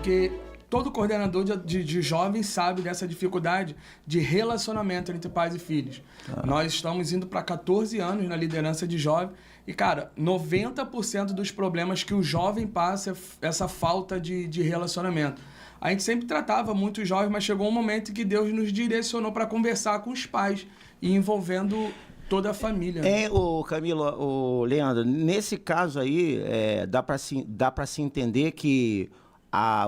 porque todo coordenador de jovens sabe dessa dificuldade de relacionamento entre pais e filhos. Nós estamos indo para 14 anos na liderança de jovem e, cara, 90% dos problemas que o jovem passa é essa falta de relacionamento. A gente sempre tratava muito os jovens, mas chegou um momento em que Deus nos direcionou para conversar com os pais e envolvendo toda a família. O Camilo, o Leandro, nesse caso aí, dá para se entender que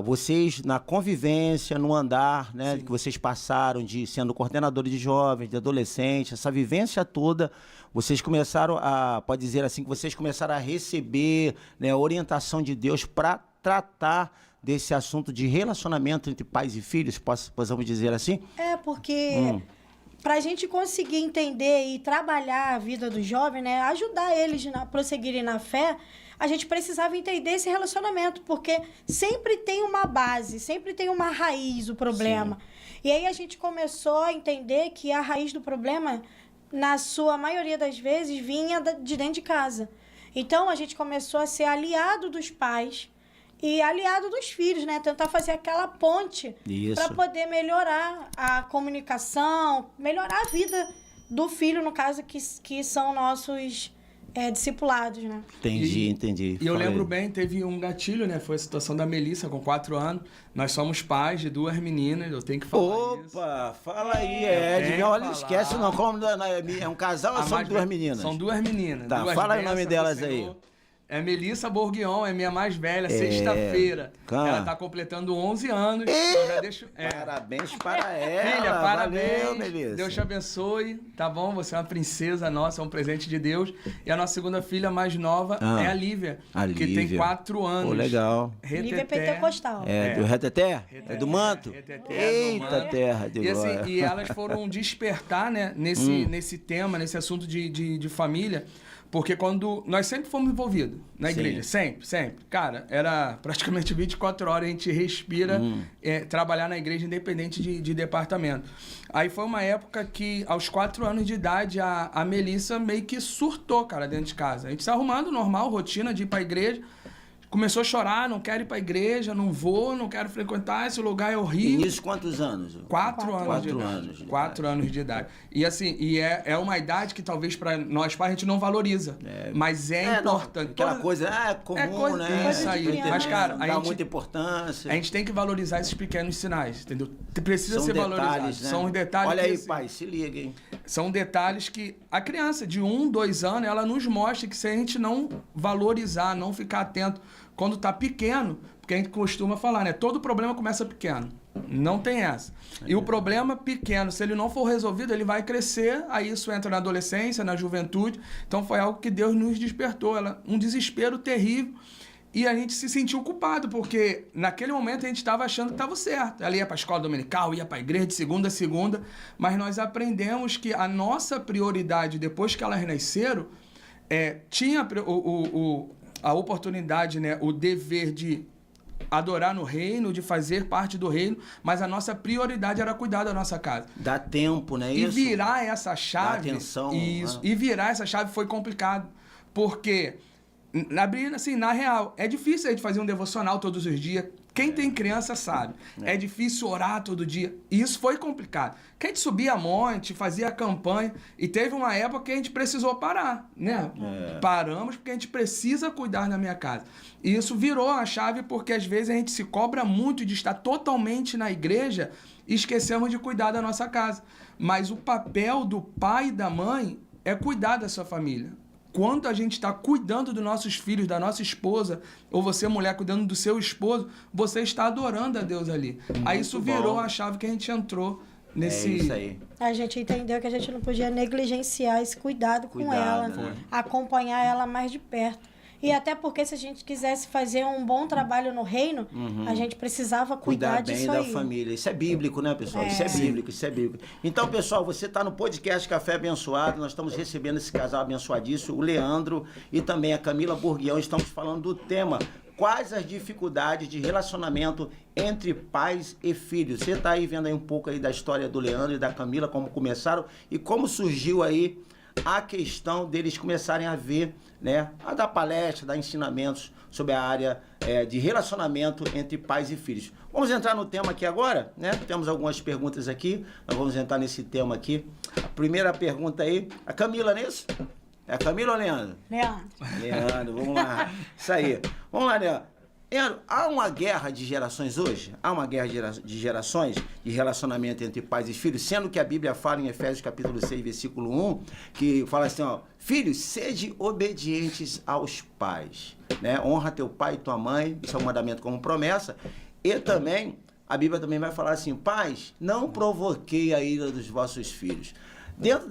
vocês, na convivência, no andar, né, que vocês passaram de sendo coordenadores de jovens, de adolescentes, essa vivência toda, vocês começaram pode dizer assim, que vocês começaram a receber, né, orientação de Deus para tratar desse assunto de relacionamento entre pais e filhos, possamos dizer assim? Porque para a gente conseguir entender e trabalhar a vida do jovem, né, ajudar eles a prosseguirem na fé, a gente precisava entender esse relacionamento, porque sempre tem uma base, sempre tem uma raiz o problema. Sim. E aí a gente começou a entender que a raiz do problema, na sua maioria das vezes, vinha de dentro de casa. Então a gente começou a ser aliado dos pais e aliado dos filhos, né? Tentar fazer aquela ponte para poder melhorar a comunicação, melhorar a vida do filho, no caso, que são nossos discipulados, né? Entendi. E eu lembro bem, teve um gatilho, né? Foi a situação da Melissa, com 4 anos. Nós somos pais de 2 meninas, eu tenho que falar isso. Opa, fala aí, olha, não esquece não, como é um casal ou são 2 meninas? São 2 meninas. Tá, fala o nome delas aí. É Melissa Bourguignon, é minha mais velha, sexta-feira. Ela tá completando 11 anos. Eu já deixo, Parabéns para ela. Filha, parabéns. Valeu, Melissa. Deus te abençoe, tá bom? Você é uma princesa nossa, é um presente de Deus. E a nossa segunda filha mais nova é a Lívia, que tem 4 anos. Pô, legal. Lívia é pentecostal. Do Reteté? É do manto? Eita terra de glória. E elas foram despertar, né, nesse tema, nesse assunto de família. Porque quando nós sempre fomos envolvidos na igreja, sempre. Cara, era praticamente 24 horas, a gente respira trabalhar na igreja independente de departamento. Aí foi uma época que, aos 4 anos de idade, a Melissa meio que surtou, cara, dentro de casa. A gente se arrumando, normal, rotina de ir pra igreja. Começou a chorar, não quero ir pra igreja, não vou, não quero frequentar, esse lugar é horrível. E nisso quantos anos? 4 anos. 4 anos de idade. E assim, é uma idade que talvez para nós pais a gente não valoriza. Mas é importante. Aquela coisa, é comum, né? Isso aí. Mas, cara, dá muita importância. A gente tem que valorizar esses pequenos sinais, entendeu? Precisa ser valorizado. Né? São os detalhes. Olha aí, pai, se liga, hein? São detalhes que a criança de 1, 2 anos, ela nos mostra que se a gente não valorizar, não ficar atento quando tá pequeno, porque a gente costuma falar, né? Todo problema começa pequeno. Não tem essa. E o problema pequeno, se ele não for resolvido, ele vai crescer, aí isso entra na adolescência, na juventude. Então foi algo que Deus nos despertou, um desespero terrível. E a gente se sentiu culpado, porque naquele momento a gente estava achando que estava certo. Ela ia para a escola dominical, ia para a igreja de segunda a segunda, mas nós aprendemos que a nossa prioridade, depois que elas nasceram, tinha a oportunidade, né, o dever de adorar no reino, de fazer parte do reino, mas a nossa prioridade era cuidar da nossa casa. Dá tempo, né? E virar essa chave... Dá atenção. Isso. E virar essa chave foi complicado, porque... Assim, na real, é difícil a gente fazer um devocional todos os dias. Quem tem criança sabe. É difícil orar todo dia. E isso foi complicado. Que a gente subia a monte, fazia a campanha. E teve uma época que a gente precisou parar, né? Paramos porque a gente precisa cuidar da minha casa. E isso virou a chave porque às vezes a gente se cobra muito de estar totalmente na igreja e esquecemos de cuidar da nossa casa. Mas o papel do pai e da mãe é cuidar da sua família. Quando a gente está cuidando dos nossos filhos, da nossa esposa, ou você, mulher, cuidando do seu esposo, você está adorando a Deus ali. Aí isso virou a chave que a gente entrou nesse... É isso aí. A gente entendeu que a gente não podia negligenciar esse cuidado com ela, né? Acompanhar ela mais de perto. E até porque se a gente quisesse fazer um bom trabalho no reino, a gente precisava cuidar disso bem aí. da família. Isso é bíblico, né, pessoal? Isso é bíblico. Então, pessoal, você está no podcast Café Abençoado. Nós estamos recebendo esse casal abençoadíssimo, o Leandro e também a Camila Bourguignon. Estamos falando do tema: quais as dificuldades de relacionamento entre pais e filhos. Você está aí vendo aí um pouco aí da história do Leandro e da Camila, como começaram e como surgiu aí a questão deles começarem a ver, né, a dar palestra, dar ensinamentos sobre a área de relacionamento entre pais e filhos. Vamos entrar no tema aqui agora, né? Temos algumas perguntas aqui, nós vamos entrar nesse tema aqui. A primeira pergunta aí, a Camila, não é isso? É a Camila ou Leandro? Leandro, vamos lá. Isso aí. Vamos lá, Leandro. Leandro, há uma guerra de gerações hoje? Há uma guerra de gerações, de relacionamento entre pais e filhos, sendo que a Bíblia fala em Efésios capítulo 6, versículo 1, que fala assim, ó, filhos, sede obedientes aos pais, né? Honra teu pai e tua mãe, isso é um mandamento como promessa, e também, a Bíblia também vai falar assim, pais, não provoquei a ira dos vossos filhos. Dentro